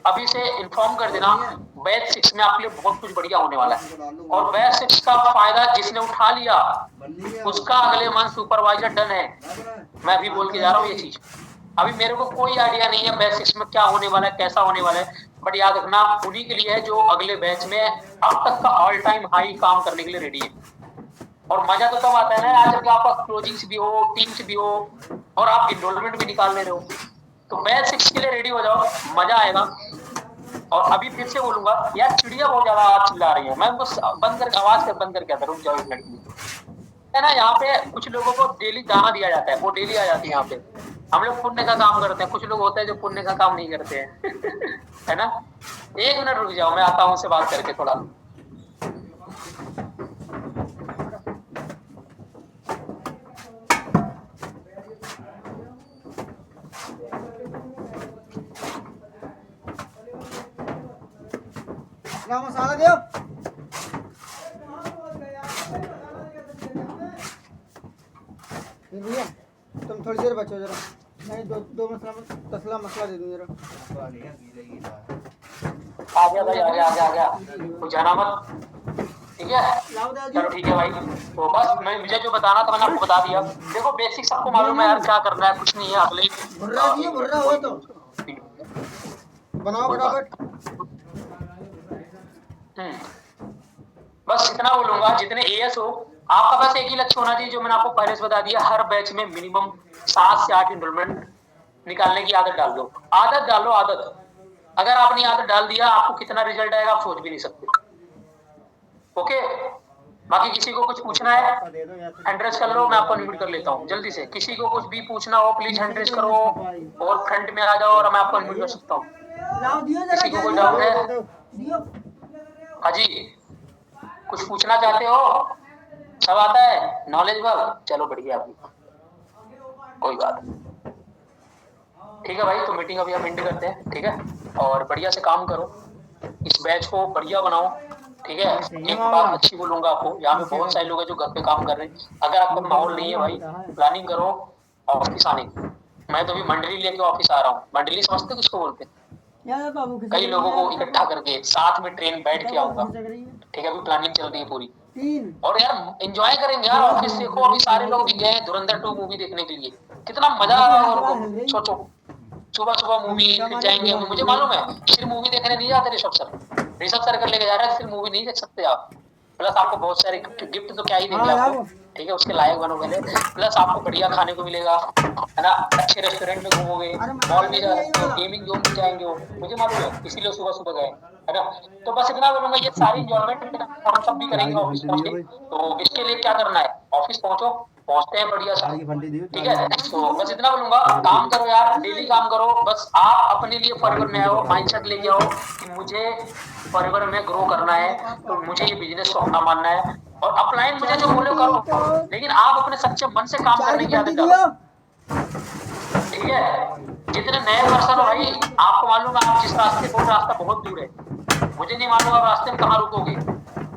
अभी से इन्फॉर्म कर देना, बैच 6 में आपके लिए बहुत कुछ बढ़िया होने वाला है, और बैच 6 का फायदा जिसने उठा लिया उसका अगले मंथ सुपरवाइजर डन है, मैं अभी बोल के जा रहा हूँ ये चीज। अभी मेरे को कोई आइडिया नहीं है बैच 6 में क्या होने वाला है, कैसा होने वाला है, बट याद रखना उन्हीं के लिए है जो अगले बैच में अब तक का ऑल टाइम हाई काम करने के लिए रेडी है। और मजा तो तब आता है ना यार, जब आपका क्लोजिंग्स भी हो, टीम्स भी हो, और आप इनरोलमेंट भी निकाल ले रहे हो, तो बैच 6 के लिए रेडी हो जाओ, मजा आएगा। और अभी फिर से बोलूंगा यार, चिड़िया बहुत ज्यादा आवाज चिल्ला रही है, मैं उनको बंद करके आवाज बंद करके आता, रुक जाओ एक मिनट है ना। यहाँ पे कुछ लोगों को डेली दाना दिया जाता है, वो डेली आ जाती है यहाँ पे, हम लोग पुण्य का काम करते हैं, कुछ लोग होते हैं जो पुण्य का काम नहीं करते हैं है ना। एक मिनट रुक जाओ, मैं आता हूँ उनसे बात करके थोड़ा। मसाला दो, भैया तुम थोड़ी देर बचो जरा, नहीं दो तसला मसला दे दूं जरा। आ गया भाई, आ गया, कुछ जाना मत, ठीक है, चलो ठीक है भाई। तो बस मैं मुझे जो बताना था मैंने आपको बता दिया। देखो बेसिक सबको मालूम है यार, क्या करना है, कुछ नहीं है, अगले भुर्रा हो तो बनाओ फटाफट। बस इतना बोलूंगा, जितने एएस हो आपका बस एक ही लक्ष्य होना चाहिए, जो मैंने आपको पहले से बता दिया, हर बैच में मिनिमम 7 से 8 एनरोलमेंट निकालने की आदत डाल दो, आदत डालो, आदत। अगर आपने आदत डाल दिया, आपको कितना रिजल्ट आएगा आप सोच भी नहीं सकते। ओके, बाकी किसी को कुछ पूछना है हैंड रेज कर लो, मैं आपको अनम्यूट कर लेता हूँ जल्दी से। किसी को कुछ भी पूछना हो प्लीज हैंड रेज करो और फ्रंट में आ जाओ और मैं आपको अनम्यूट कर सकता हूँ। किसी को कोई डाउट है? हाँ जी, कुछ पूछना चाहते हो? सब आता है, नॉलेजेबल, चलो बढ़िया, अभी कोई बात नहीं, ठीक है भाई। तो मीटिंग अभी हम एंड करते हैं, ठीक है, और बढ़िया से काम करो, इस बैच को बढ़िया बनाओ, ठीक है। एक बात अच्छी बोलूंगा आपको, यहाँ पे बहुत सारे लोग हैं जो घर पे काम कर रहे हैं, अगर आपका माहौल नहीं है भाई, प्लानिंग करो ऑफिस आने की। मैं तो अभी मंडली लेके ऑफिस आ रहा हूँ, मंडली समझते किसको बोलते हैं? कई लोगों को इकट्ठा करके साथ में ट्रेन बैठ के आऊंगा, ठीक है, अभी प्लानिंग चल रही है पूरी। और यार एंजॉय करेंगे यार, ऑफिस देखो अभी सारे लोग भी गए धुरंधर 2 मूवी देखने के लिए, कितना मजा आ रहा है उनको, सोचो सुबह सुबह मूवी जाएंगे, मुझे मालूम है सिर्फ मूवी देखने नहीं जाते ऋषभ सर कर लेके जा रहे हैं, सिर्फ मूवी नहीं देख सकते आप, प्लस आपको बहुत सारे गिफ्ट तो क्या ही देंगे आपको, ठीक है, उसके लायक बनोगे, प्लस आपको बढ़िया खाने को मिलेगा, है ना, अच्छे रेस्टोरेंट में घूमोगे, मॉल भी जा सकते हो, गेमिंग जोन भी जाएंगे हो, मुझे मालूम है, इसीलिए सुबह सुबह गए, है ना। तो बस इतना बोलूंगा, ये सारी इंजॉयमेंट हम सब भी करेंगे ऑफिस पहुंच के। तो इसके लिए क्या करना है, ऑफिस पहुंचते हैं बढ़िया सा, ठीक है। तो बस इतना बोलूंगा, काम करो यार, डेली काम करो, बस आप अपने लिए फॉरएवर में आओ, माइंडसेट लेके आओ कि मुझे फॉरएवर में ग्रो करना है, तो मुझे ये बिजनेस को अपना मानना है, और अपलाइन मुझे जो बोले करो, लेकिन आप अपने सच्चे मन से काम करने की आदत डालो, ठीक है। जितने नए पर्सन हो भाई, आपको मालूम है आप जिस रास्ते को, रास्ता बहुत दूर है, मुझे नहीं मालूम आप रास्ते में कहाँ रुकोगे।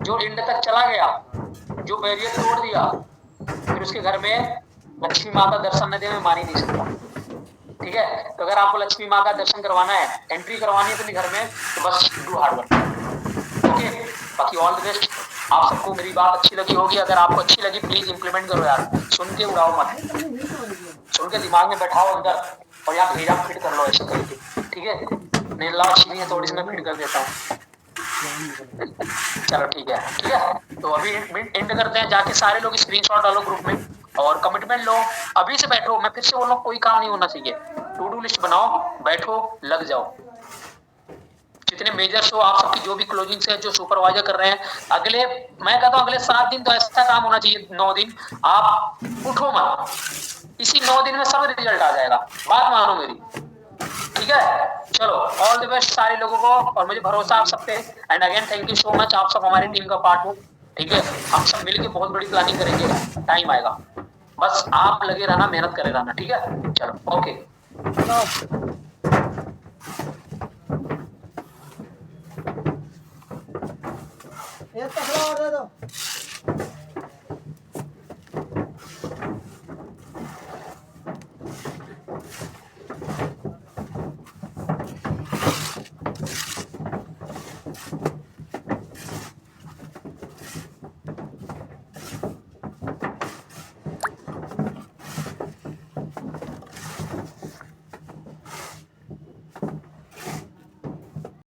जो एंड तक चला गया, जो बैरियर तोड़ दिया, फिर उसके घर में लक्ष्मी माँ का दर्शन न दे, मैं मान ही नहीं सकता, ठीक है। तो अगर आपको लक्ष्मी माँ का दर्शन करवाना है, एंट्री करवानी है अपने घर में, तो बस डू हार्ड वर्क, ओके। बाकी ऑल द बेस्ट। आप सबको मेरी बात अच्छी लगी होगी, अगर आपको अच्छी लगी प्लीज इंप्लीमेंट करो यार, सुन के उड़ाओ मत, सुन के दिमाग में बैठाओ अंदर, और यहाँ भेजा फिट कर लो ऐसे करके, ठीक है। नहीं लाओ अच्छी नहीं है, थोड़ी सी मैं फिट कर देता हूँ, चलो ठीक है। तो अभी एंड करते हैं, जाके सारे लोग स्क्रीनशॉट डालो ग्रुप में और कमिटमेंट लो, अभी से बैठो, मैं फिर से बोल रहा हूँ, कोई काम नहीं होना चाहिए, टू डू लिस्ट बनाओ, बैठो, लग जाओ, जितने मेजर्स हो आप सबकी, जो भी क्लोजिंग है, जो सुपरवाइजर कर रहे हैं, अगले, मैं कहता हूँ अगले 7 दिन तो ऐसा काम होना चाहिए, 9 दिन आप उठो मत, इसी 9 दिन में सब रिजल्ट आ जाएगा, बात मानो मेरी, ठीक है। चलो ऑल द बेस्ट सारे लोगों को, और मुझे भरोसा आप सब पे, and again thank you so much, आप सब हमारी टीम का पार्ट हो, ठीक है। हम सब मिलके बहुत बड़ी प्लानिंग करेंगे, टाइम आएगा, बस आप लगे रहना, मेहनत करे रहना, ठीक है। चलो ओके।